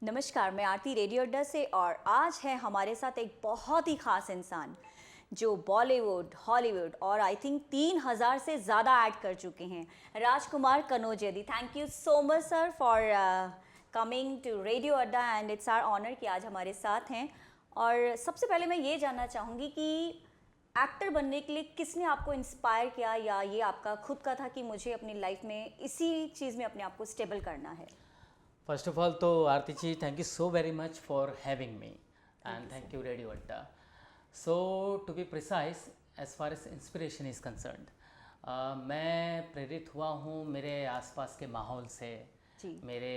नमस्कार, मैं आरती रेडियो अड्डा से और आज है हमारे साथ एक बहुत ही ख़ास इंसान जो बॉलीवुड, हॉलीवुड और आई थिंक 3000 से ज़्यादा ऐड कर चुके हैं। Rajkumar Kanaujia. Thank you so much sir for coming to radio Adda and it's our honour कि आज हमारे साथ हैं। और सबसे पहले मैं ये जानना चाहूँगी कि एक्टर बनने के लिए किसने आपको इंस्पायर किया, या ये आपका खुद का था कि मुझे अपनी लाइफ में इसी चीज़ में अपने आप को स्टेबल करना है? First of all, तो आरती जी, thank you so very much for having me, and thank you Radio Adda. So to be precise, as far as inspiration is concerned, मैं प्रेरित हुआ हूँ मेरे आसपास के माहौल से, मेरे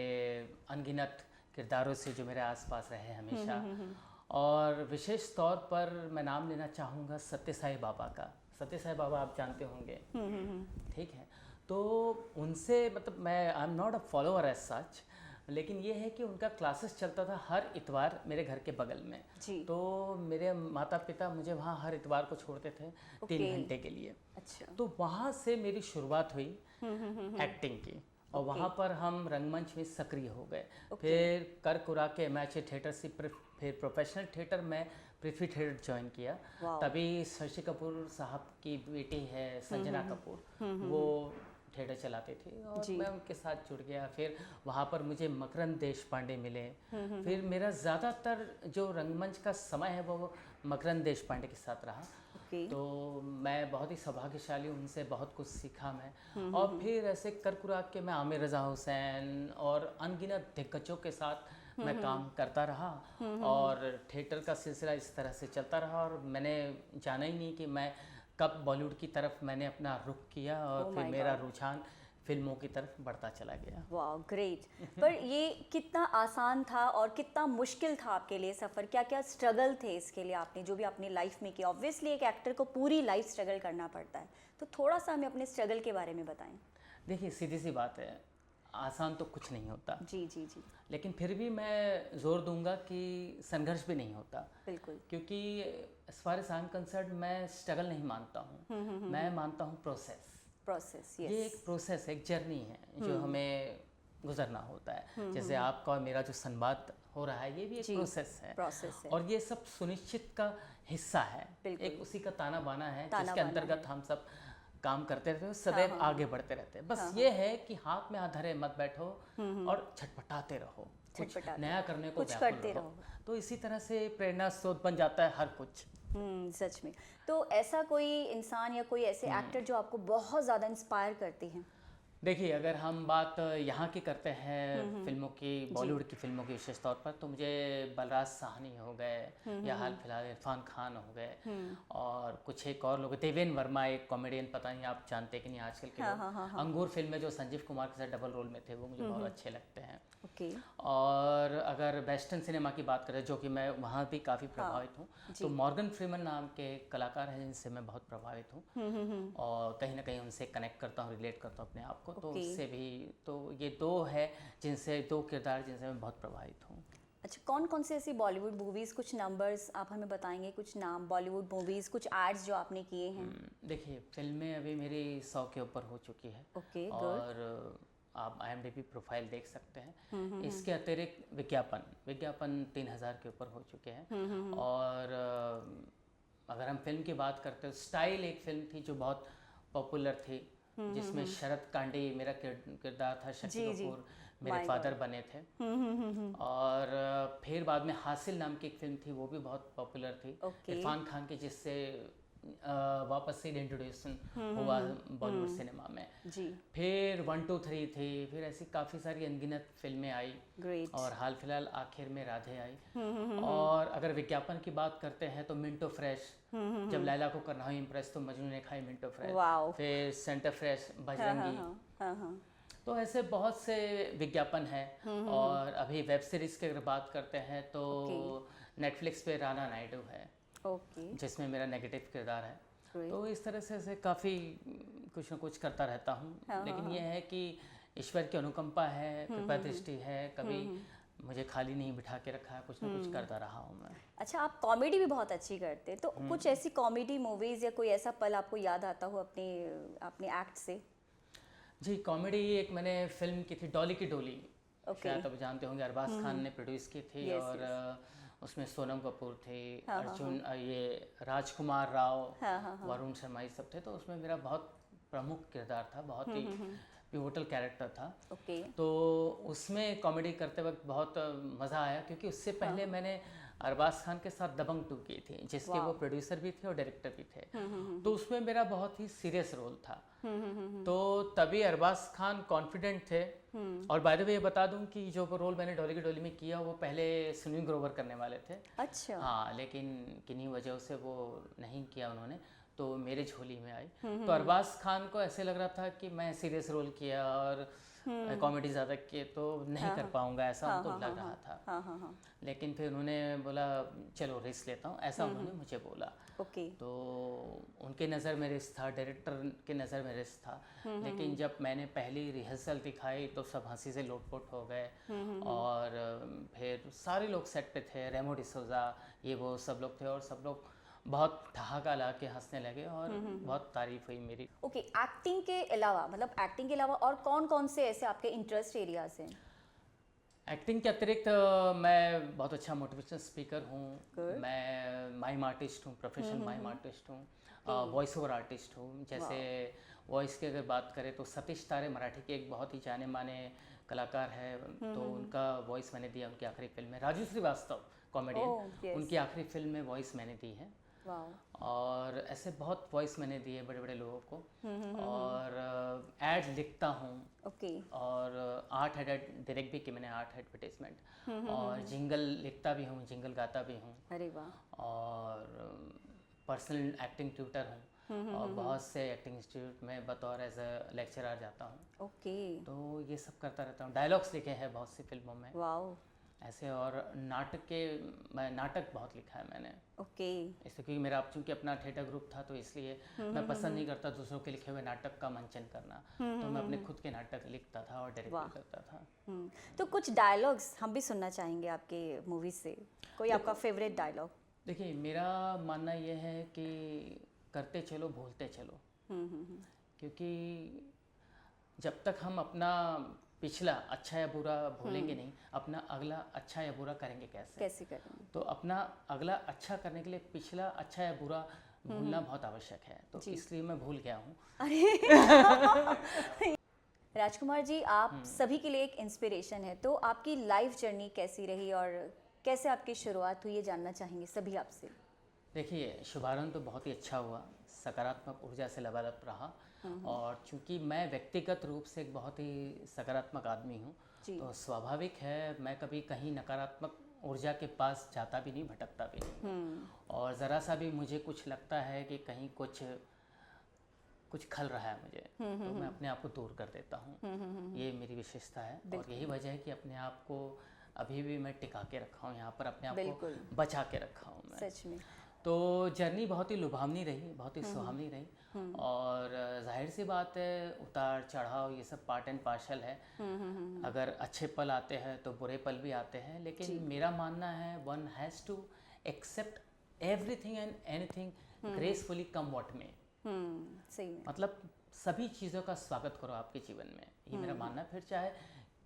अनगिनत किरदारों से जो मेरे आसपास रहे हमेशा, और विशेष तौर पर मैं नाम लेना चाहूँगा सत्य साई बाबा का। सत्य साई बाबा आप जानते होंगे, ठीक है? तो उनसे मतलब मैं I am not a follower as such, लेकिन ये है कि उनका क्लासेस चलता था हर इतवार मेरे घर के बगल में जी। तो मेरे माता पिता मुझे वहाँ हर इतवार को छोड़ते थे 3 घंटे के लिए। अच्छा। तो वहाँ से मेरी शुरुआत हुई एक्टिंग की, और वहाँ पर हम रंगमंच में सक्रिय हो गए। फिर कर कुरा के एमएचए थिएटर से फिर प्रोफेशनल थिएटर में पृथ्वी थिएटर ज्वाइन किया। तभी शशि कपूर साहब की बेटी है संजना कपूर, वो थिएटर चलाते थे और मैं उनके साथ जुड़ गया। फिर वहाँ पर मुझे मकरंद देशपांडे मिले। फिर मेरा ज़्यादातर जो रंगमंच का समय है वो मकरंद देशपांडे के साथ रहा। तो मैं बहुत ही सौभाग्यशाली, उनसे बहुत कुछ सीखा मैं। और फिर ऐसे करकुरा के मैं आमिर रज़ा हुसैन और अनगिनत दिग्गजों के साथ मैं काम करता रहा, और थिएटर का सिलसिला इस तरह से चलता रहा। और मैंने जाना ही नहीं कि मैं कब बॉलीवुड की तरफ मैंने अपना रुख किया, और फिर मेरा रुझान फिल्मों की तरफ बढ़ता चला गया। वाह, ग्रेट। पर ये कितना आसान था और कितना मुश्किल था आपके लिए सफ़र? क्या क्या स्ट्रगल थे इसके लिए आपने, जो भी अपनी लाइफ में किया? ऑब्वियसली एक एक्टर को पूरी लाइफ स्ट्रगल करना पड़ता है, तो थोड़ा सा हमें अपने स्ट्रगल के बारे में बताएं। देखिए, सीधी सी बात है, आसान तो कुछ नहीं होता। जी जी जी। लेकिन फिर भी मैं जोर दूंगा कि संघर्ष भी नहीं होता। बिल्कुल। क्योंकि as far as I am concerned, मैं स्ट्रगल नहीं मानता हूँ, मैं मानता हूँ प्रोसेस। yes. ये एक प्रोसेस है, एक जर्नी है जो हमें गुजरना होता है। जैसे आपका और मेरा जो संवाद हो रहा है, ये भी एक प्रोसेस है। और ये सब सुनिश्चित का हिस्सा है, एक उसी का ताना बाना है जिसके अंतर्गत हम सब काम करते रहते हो, सदैव आगे बढ़ते रहते हैं। बस ये है कि हाथ में हाथ धरे मत बैठो और छटपटाते रहो, कुछ नया करने को करते रहो। तो इसी तरह से प्रेरणा स्रोत बन जाता है हर कुछ। सच में। तो ऐसा कोई इंसान या कोई ऐसे एक्टर जो आपको बहुत ज़्यादा इंस्पायर करते हैं? देखिए, अगर हम बात यहाँ की करते हैं फिल्मों की, बॉलीवुड की फिल्मों की विशेष तौर पर, तो मुझे बलराज साहनी हो गए, या हाल फिलहाल इरफान खान हो गए, और कुछ एक और लोग, देवेंद्र वर्मा एक कॉमेडियन, पता नहीं आप जानते कि नहीं आजकल के लोग। अंगूर फिल्म में जो संजीव कुमार के साथ डबल रोल में थे, वो मुझे बहुत अच्छे लगते हैं। और अगर वेस्टर्न सिनेमा की बात करें, जो कि मैं वहाँ भी काफ़ी प्रभावित हूँ, तो मॉर्गन फ्रीमन नाम के कलाकार हैं जिनसे मैं बहुत प्रभावित हूँ, और कहीं ना कहीं उनसे कनेक्ट करता हूँ, रिलेट करता हूँ अपने आप को। तो उससे भी, तो ये दो किरदार जिनसे मैं बहुत प्रभावित हूँ। अच्छा, कौन कौन से ऐसी बॉलीवुड मूवीज़, कुछ नंबर्स आप हमें बताएंगे, कुछ नाम बॉलीवुड मूवीज़, कुछ एड्स जो आपने किए हैं? देखिए, फिल्में अभी मेरी 100 के ऊपर हो चुकी है। और आप IMDb प्रोफाइल देख सकते हैं। इसके अतिरिक्त विज्ञापन 3000 के ऊपर हो चुके हैं। और अगर हम फिल्म की बात करते हैं, स्टाइल एक फिल्म थी जो बहुत पॉपुलर थी, जिसमें शरद कांडी मेरा किरदार था, शशि कपूर मेरे फादर बने थे। और फिर बाद में हासिल नाम की एक फिल्म थी, वो भी बहुत पॉपुलर थी, इरफान खान की, जिससे वापस से इंट्रोड्यूशन हुआ बॉलीवुड सिनेमा में। फिर 1 2 3 थी, फिर ऐसी काफ़ी सारी अनगिनत फिल्में आई, और हाल फिलहाल आखिर में राधे आई। और अगर विज्ञापन की बात करते हैं तो मिंटो फ्रेश, जब लैला को करना हो इम्प्रेस तो मजनू ने खाई मिंटो फ्रेश, फिर सेंटर फ्रेश, बजरंगी। तो ऐसे बहुत से विज्ञापन हैं। और अभी वेब सीरीज की अगर बात करते हैं तो नेटफ्लिक्स पे राना नायडू है, जिसमें मेरा नेगेटिव किरदार है। तो इस तरह से ऐसे काफ़ी कुछ ना कुछ करता रहता हूँ। लेकिन ये है कि ईश्वर की अनुकंपा है, कृपा दृष्टि है, कभी मुझे खाली नहीं बिठा के रखा है, कुछ ना कुछ करता रहा हूँ मैं। अच्छा, आप कॉमेडी भी बहुत अच्छी करते हैं, तो कुछ ऐसी कॉमेडी मूवीज़ या कोई ऐसा पल आपको याद आता हो अपने एक्ट से? जी, कॉमेडी एक मैंने फिल्म की थी, डॉली की डोली, Okay. शायद आप जानते होंगे, अरबाज खान ने प्रोड्यूस की थी। Yes, और उसमें सोनम कपूर थे, हाँ, अर्जुन, ये राजकुमार राव, हाँ, वरुण शर्मा, ये सब थे। तो उसमें मेरा बहुत प्रमुख किरदार था, बहुत ही पिवोटल कैरेक्टर था। ओके। तो उसमें कॉमेडी करते वक्त बहुत मज़ा आया, क्योंकि उससे पहले मैंने अरबाज खान के साथ दबंग 2 की थी, जिसके वो प्रोड्यूसर भी थे और डायरेक्टर भी थे। तो उसमें मेरा बहुत ही सीरियस रोल था। तो तभी अरबाज खान कॉन्फिडेंट थे। और बाय द वे ये बता दूं कि जो रोल मैंने डॉली की डोली में किया, वो पहले सुनील ग्रोवर करने वाले थे। अच्छा। हाँ, लेकिन किन्हीं वजहों से वो नहीं किया उन्होंने, तो मेरे झोली में आई। तो अरबाज खान को ऐसे लग रहा था कि मैं सीरियस रोल किया और कॉमेडी ज़्यादा किए तो नहीं कर पाऊंगा, ऐसा उनको लग रहा था। हाँ। लेकिन फिर उन्होंने बोला चलो रिस्क लेता हूँ, ऐसा उन्होंने मुझे बोला। ओके। तो उनके नज़र में रिस्क था, डायरेक्टर के नज़र में रिस्क था। लेकिन जब मैंने पहली रिहर्सल दिखाई तो सब हंसी से लोटपोट हो गए। और फिर सारे लोग सेट पे थे, रेमो डिसोजा, ये वो सब लोग थे, और सब लोग बहुत ठहाका ला के हंसने लगे और बहुत तारीफ हुई मेरी। ओके, एक्टिंग के अलावा, मतलब एक्टिंग के अलावा और कौन कौन से ऐसे आपके इंटरेस्ट एरियाज हैं? एक्टिंग के अतिरिक्त मैं बहुत अच्छा मोटिवेशनल स्पीकर हूँ। मैं माइम आर्टिस्ट हूँ, प्रोफेशनल माइम आर्टिस्ट हूँ, वॉइस ओवर आर्टिस्ट हूँ। जैसे वॉइस की अगर बात करें तो सतीश तारे मराठी के एक बहुत ही जाने माने कलाकार है। तो उनका वॉइस मैंने दिया उनकी आखिरी फिल्म में। राजू श्रीवास्तव कॉमेडियन, उनकी आखिरी फिल्म में वॉइस मैंने दी है। और ऐसे बहुत वॉइस मैंने दिए बड़े बड़े लोगों को। और एड लिखता हूँ। ओके। और 8 डायरेक्ट भी की मैंने, 8 एडवर्टाइजमेंट। और जिंगल लिखता भी हूँ, जिंगल गाता भी हूँ। अरे वाह। और पर्सनल एक्टिंग ट्यूटर हूँ। और बहुत से एक्टिंग इंस्टीट्यूट में बतौर एज अ लेक्चरर जाता हूँ। ओके। तो ये सब करता रहता हूँ। डायलॉग्स लिखे हैं बहुत सी फिल्मों में वाओ। ऐसे। और मैं नाटक बहुत लिखा है मैंने। ओके। इससे क्योंकि मेरा चूँकि अपना थिएटर ग्रुप था, तो इसलिए मैं पसंद नहीं करता दूसरों के लिखे हुए नाटक का मंचन करना। तो मैं अपने खुद के नाटक लिखता था और डायरेक्ट भी करता था। तो कुछ डायलॉग्स हम भी सुनना चाहेंगे आपके मूवी से, कोई आपका फेवरेट डायलॉग? देखिए, मेरा मानना यह है कि करते चलो भूलते चलो। क्योंकि जब तक हम अपना पिछला अच्छा या बुरा भूलेंगे नहीं, अपना अगला अच्छा या बुरा करेंगे कैसे करेंगे? तो अपना अगला अच्छा करने के लिए पिछला अच्छा या बुरा भूलना बहुत आवश्यक है। तो इसलिए मैं भूल गया हूँ। राजकुमार जी, आप सभी के लिए एक इंस्पिरेशन है, तो आपकी लाइफ जर्नी कैसी रही और कैसे आपकी शुरुआत हुई, ये जानना चाहेंगे सभी आपसे। देखिए, शुभारंभ तो बहुत ही अच्छा हुआ, सकारात्मक ऊर्जा से लबालब रहा। और चूंकि मैं व्यक्तिगत रूप से एक बहुत ही सकारात्मक आदमी हूँ, तो स्वाभाविक है मैं कभी कहीं नकारात्मक ऊर्जा के पास जाता भी नहीं, भटकता भी नहीं। और ज़रा सा भी मुझे कुछ लगता है कि कहीं कुछ खल रहा है मुझे, तो मैं अपने आप को दूर कर देता हूँ। ये मेरी विशेषता है। और यही वजह है कि अपने आप को अभी भी मैं टिका के रखा हूँ यहाँ पर, अपने आप को बचा के रखा हूँ मैं। सच में। तो जर्नी बहुत ही लुभावनी रही, बहुत ही सुहावनी रही। और जाहिर सी बात है, उतार चढ़ाव ये सब पार्ट एंड पार्सल है। अगर अच्छे पल आते हैं तो बुरे पल भी आते हैं, लेकिन मेरा मानना है one has to accept everything and anything gracefully come what में। सही में। मतलब सभी चीज़ों का स्वागत करो आपके जीवन में, ये मेरा मानना है। फिर चाहे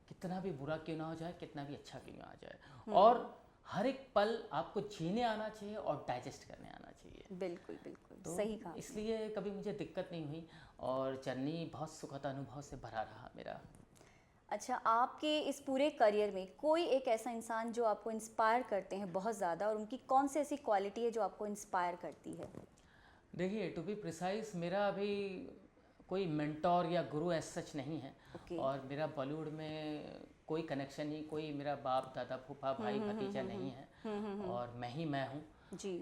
कितना भी बुरा क्यों ना हो जाए, कितना भी अच्छा क्यों ना आ जाए। और हर एक पल आपको जीने आना चाहिए और डाइजेस्ट करने आना चाहिए। बिल्कुल बिल्कुल, तो सही कहा। इसलिए कभी मुझे दिक्कत नहीं हुई और जर्नी बहुत सुखद अनुभव से भरा रहा मेरा। अच्छा, आपके इस पूरे करियर में कोई एक ऐसा इंसान जो आपको इंस्पायर करते हैं बहुत ज़्यादा, और उनकी कौन सी ऐसी क्वालिटी है जो आपको इंस्पायर करती है? देखिए, टू बी प्रिसाइज, मेरा अभी कोई मेंटोर या गुरु ऐसा सच नहीं है। और मेरा बॉलीवुड में कोई कनेक्शन नहीं, कोई मेरा बाप दादा फूफा भाई भतीजा नहीं है। और मैं ही मैं हूँ।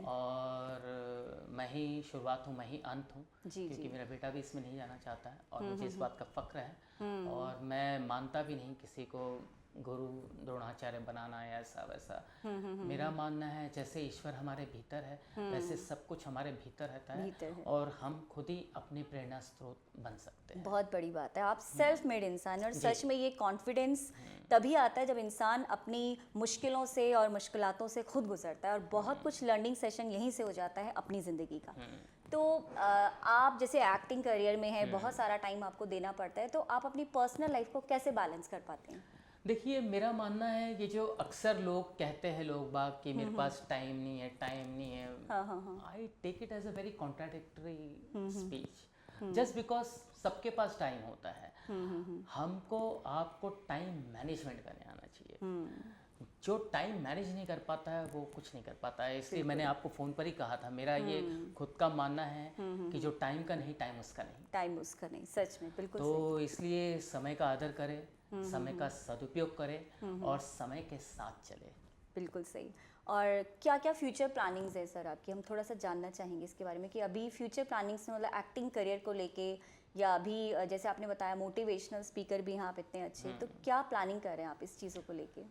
और मैं ही शुरुआत हूँ, मैं ही अंत हूँ। क्योंकि मेरा बेटा भी इसमें नहीं जाना चाहता है और मुझे इस बात का फ़ख्र है। और मैं मानता भी नहीं किसी को गुरु द्रोणाचार्य बनाना या ऐसा वैसा। मेरा मानना है जैसे ईश्वर हमारे भीतर है, वैसे सब कुछ हमारे भीतर रहता है। और हम खुद ही अपनी प्रेरणा स्रोत बन सकते हैं। बहुत बड़ी बात है, आप सेल्फ मेड इंसान। और सच में ये कॉन्फिडेंस तभी आता है जब इंसान अपनी मुश्किलों से और मुश्किलातों से खुद गुजरता है। और बहुत कुछ लर्निंग सेशन यहीं से हो जाता है अपनी ज़िंदगी का। तो आप जैसे एक्टिंग करियर में है, बहुत सारा टाइम आपको देना पड़ता है, तो आप अपनी पर्सनल लाइफ को कैसे बैलेंस कर पाते हैं? देखिए, मेरा मानना है कि जो अक्सर लोग कहते हैं, लोग बाग, कि मेरे पास टाइम नहीं है, टाइम नहीं है, हाँ हाँ हाँ। I take it as a very contradictory speech. Just because सबके पास टाइम होता है, हमको आपको टाइम मैनेजमेंट करने आना चाहिए। जो टाइम मैनेज नहीं कर पाता है वो कुछ नहीं कर पाता है। इसलिए मैंने आपको फ़ोन पर ही कहा था, मेरा ये खुद का मानना है कि जो टाइम का नहीं, टाइम उसका नहीं। टाइम उसका नहीं, सच में बिल्कुल सही। तो इसलिए समय का आदर करें, समय का सदुपयोग करें और समय के साथ चले। बिल्कुल सही। और क्या क्या फ्यूचर प्लानिंग्स है सर आपकी, हम थोड़ा सा जानना चाहेंगे इसके बारे में कि अभी फ्यूचर प्लानिंग्स में मतलब एक्टिंग करियर को लेके, या अभी जैसे आपने बताया मोटिवेशनल स्पीकर भी हैं आप इतने अच्छे, तो क्या प्लानिंग कर रहे हैं आप इस चीज़ों को लेके?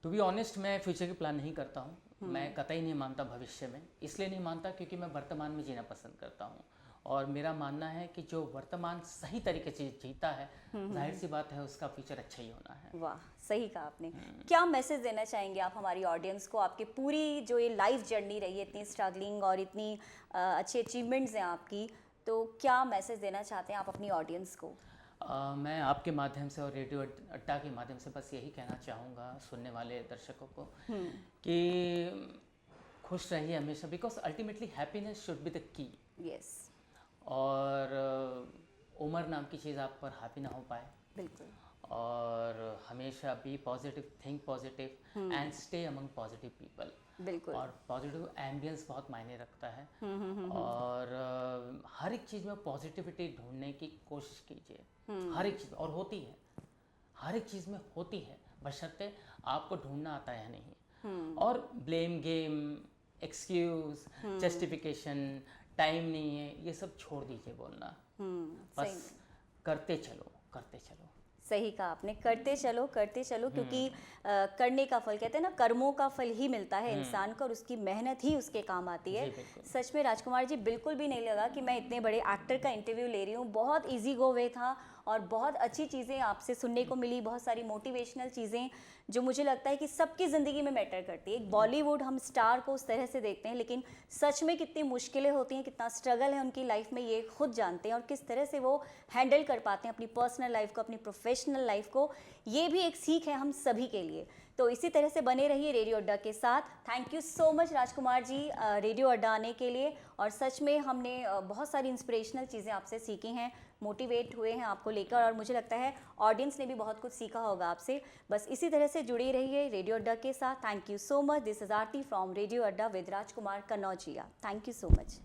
टू बी ऑनेस्ट, मैं फ्यूचर की प्लान नहीं करता हूँ। मैं कतई नहीं मानता भविष्य में। इसलिए नहीं मानता क्योंकि मैं वर्तमान में जीना पसंद करता हूँ, और मेरा मानना है कि जो वर्तमान सही तरीके से जीता है, जाहिर सी बात है उसका फ्यूचर अच्छा ही होना है। वाह, सही कहा आपने। क्या मैसेज देना चाहेंगे आप हमारी ऑडियंस को, आपकी पूरी जो ये लाइफ जर्नी रही है, इतनी स्ट्रगलिंग और इतनी अच्छी अचीवमेंट्स हैं आपकी, तो क्या मैसेज देना चाहते हैं आप अपनी ऑडियंस को? मैं आपके माध्यम से और रेडियो अड्डा के माध्यम से बस यही कहना चाहूँगा सुनने वाले दर्शकों को कि खुश रहिए हमेशा, because ultimately happiness should be the key. Yes, और उम्र नाम की चीज़ आप पर हावी ना हो पाए, बिल्कुल। और हमेशा be positive, think positive and stay among positive people. बिल्कुल। और पॉजिटिव एम्बियंस बहुत मायने रखता है। और हर एक चीज़ में पॉजिटिविटी ढूंढने की कोशिश कीजिए, हर एक चीज़, और होती है, हर एक चीज़ में होती है, बशर्ते आपको ढूंढना आता है या नहीं। और blame game, excuse, justification, time नहीं है, ये सब छोड़ दीजिए बोलना। बस करते चलो, करते चलो। सही कहा आपने, करते चलो करते चलो, क्योंकि करने का फल, कहते हैं ना, कर्मों का फल ही मिलता है इंसान को, और उसकी मेहनत ही उसके काम आती है। सच में राजकुमार जी, बिल्कुल भी नहीं लगा कि मैं इतने बड़े एक्टर का इंटरव्यू ले रही हूँ। बहुत इजी गो वे था और बहुत अच्छी चीज़ें आपसे सुनने को मिली, बहुत सारी मोटिवेशनल चीज़ें जो मुझे लगता है कि सबकी ज़िंदगी में मैटर करती है। एक बॉलीवुड हम स्टार को उस तरह से देखते हैं, लेकिन सच में कितनी मुश्किलें होती हैं, कितना स्ट्रगल है उनकी लाइफ में, ये खुद जानते हैं, और किस तरह से वो हैंडल कर पाते हैं अपनी पर्सनल लाइफ को, अपनी प्रोफेशनल लाइफ को। ये भी एक सीख है हम सभी के लिए। तो इसी तरह से बने रहिए रेडियो अड्डा के साथ। Thank you so much Rajkumar ji radio Adda आने के लिए, और सच में हमने बहुत सारी इंस्पिरेशनल चीज़ें आपसे सीखी हैं, मोटिवेट हुए हैं आपको लेकर, और मुझे लगता है ऑडियंस ने भी बहुत कुछ सीखा होगा आपसे। बस इसी तरह से जुड़े रहिए रेडियो अड्डा के साथ। Thank you so much. This is Aarti from radio Adda with Rajkumar Kannaujia. Thank you so much.